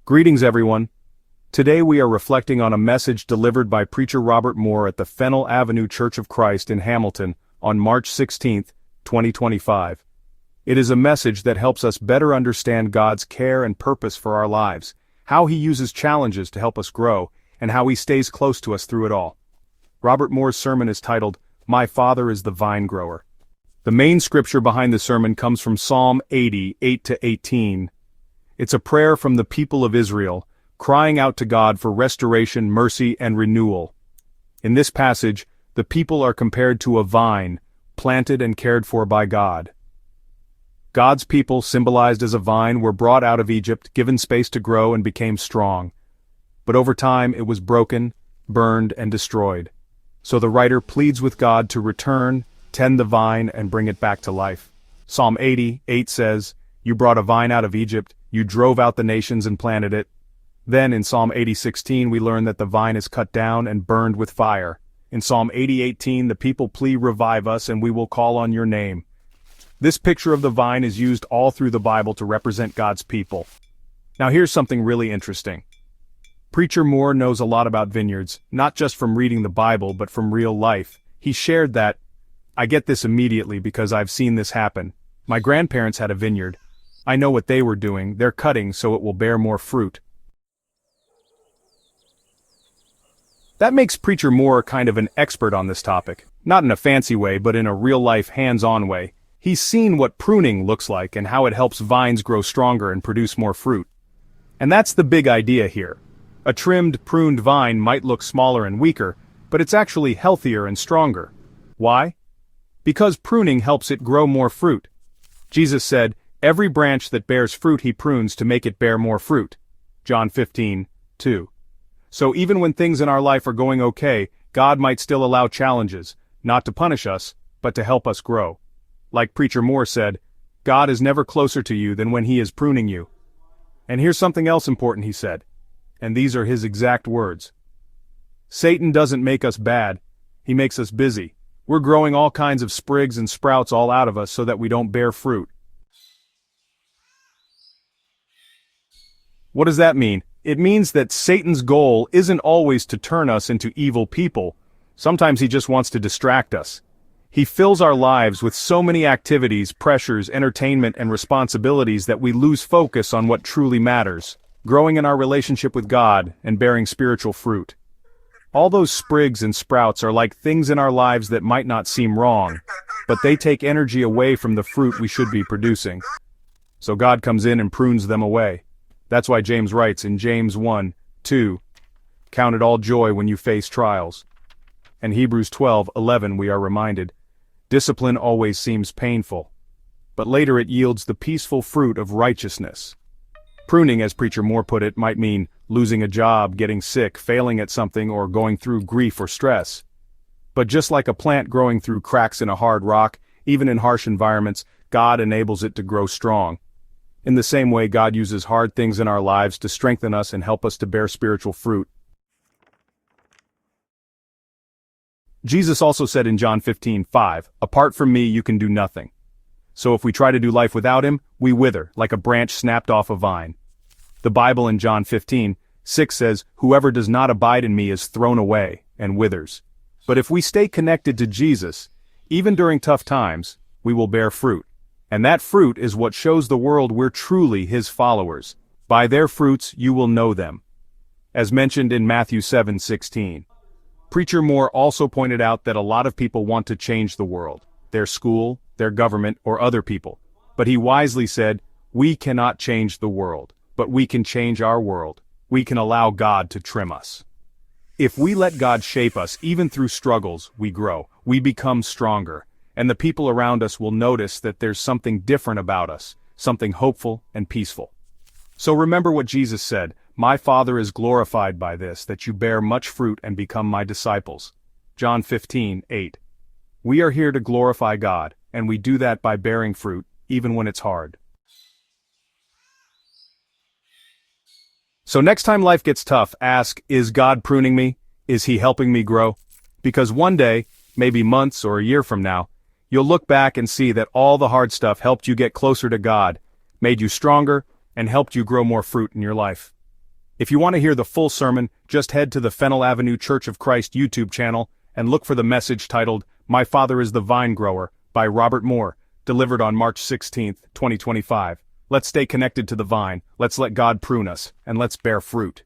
Greetings everyone. Today we are reflecting on a message delivered by Preacher Robert Moore at the Fennell Avenue Church of Christ in Hamilton on March 16, 2025. It is a message that helps us better understand God's care and purpose for our lives, how He uses challenges to help us grow, and how He stays close to us through it all. Robert Moore's sermon is titled, "My Father is the Vinegrower." The main scripture behind the sermon comes from Psalm 80, 8-18. It's a prayer from the people of Israel, crying out to God for restoration, mercy, and renewal. In this passage, the people are compared to a vine, planted and cared for by God. God's people, symbolized as a vine, were brought out of Egypt, given space to grow, and became strong. But over time it was broken, burned, and destroyed. So the writer pleads with God to return, tend the vine, and bring it back to life. Psalm 80, 8 says, "You brought a vine out of Egypt, you drove out the nations and planted it." Then in Psalm 80:16 we learn that the vine is cut down and burned with fire. In Psalm 80:18 the people plead, "Revive us, and we will call on your name." This picture of the vine is used all through the Bible to represent God's people. Now here's something really interesting. Preacher Moore knows a lot about vineyards, not just from reading the Bible but from real life. He shared that, "I get this immediately because I've seen this happen. My grandparents had a vineyard. I know what they were doing. They're cutting so it will bear more fruit." That makes Preacher Moore kind of an expert on this topic. Not in a fancy way, but in a real-life, hands-on way. He's seen what pruning looks like and how it helps vines grow stronger and produce more fruit. And that's the big idea here. A trimmed, pruned vine might look smaller and weaker, but it's actually healthier and stronger. Why? Because pruning helps it grow more fruit. Jesus said, "Every branch that bears fruit He prunes to make it bear more fruit." John 15:2. So even when things in our life are going okay, God might still allow challenges, not to punish us, but to help us grow. Like Preacher Moore said, God is never closer to you than when He is pruning you. And here's something else important he said, and these are his exact words. Satan doesn't make us bad, he makes us busy. We're growing all kinds of sprigs and sprouts all out of us so that we don't bear fruit. What does that mean? It means that Satan's goal isn't always to turn us into evil people. Sometimes he just wants to distract us. He fills our lives with so many activities, pressures, entertainment, and responsibilities that we lose focus on what truly matters, growing in our relationship with God and bearing spiritual fruit. All those sprigs and sprouts are like things in our lives that might not seem wrong, but they take energy away from the fruit we should be producing. So God comes in and prunes them away. That's why James writes in James 1:2, "Count it all joy when you face trials." And Hebrews 12:11 we are reminded, "Discipline always seems painful, but later it yields the peaceful fruit of righteousness." Pruning, as Preacher Moore put it, might mean losing a job, getting sick, failing at something, or going through grief or stress. But just like a plant growing through cracks in a hard rock, even in harsh environments, God enables it to grow strong. In the same way, God uses hard things in our lives to strengthen us and help us to bear spiritual fruit. Jesus also said in John 15:5, "Apart from me you can do nothing." So if we try to do life without Him, we wither, like a branch snapped off a vine. The Bible in John 15:6 says, "Whoever does not abide in me is thrown away and withers." But if we stay connected to Jesus, even during tough times, we will bear fruit. And that fruit is what shows the world we're truly His followers. By their fruits you will know them. As mentioned in Matthew 7:16. Preacher Moore also pointed out that a lot of people want to change the world, their school, their government, or other people. But he wisely said, we cannot change the world, but we can change our world. We can allow God to trim us. If we let God shape us, even through struggles, we grow, we become stronger. And the people around us will notice that there's something different about us, something hopeful and peaceful. So remember what Jesus said, "My Father is glorified by this, that you bear much fruit and become my disciples." John 15:8. We are here to glorify God, and we do that by bearing fruit, even when it's hard. So next time life gets tough, ask, is God pruning me? Is He helping me grow? Because one day, maybe months or a year from now, you'll look back and see that all the hard stuff helped you get closer to God, made you stronger, and helped you grow more fruit in your life. If you want to hear the full sermon, just head to the Fennell Avenue Church of Christ YouTube channel and look for the message titled, My Father is the Vinegrower, by Robert Moore, delivered on March 16, 2025. Let's stay connected to the vine, let's let God prune us, and let's bear fruit.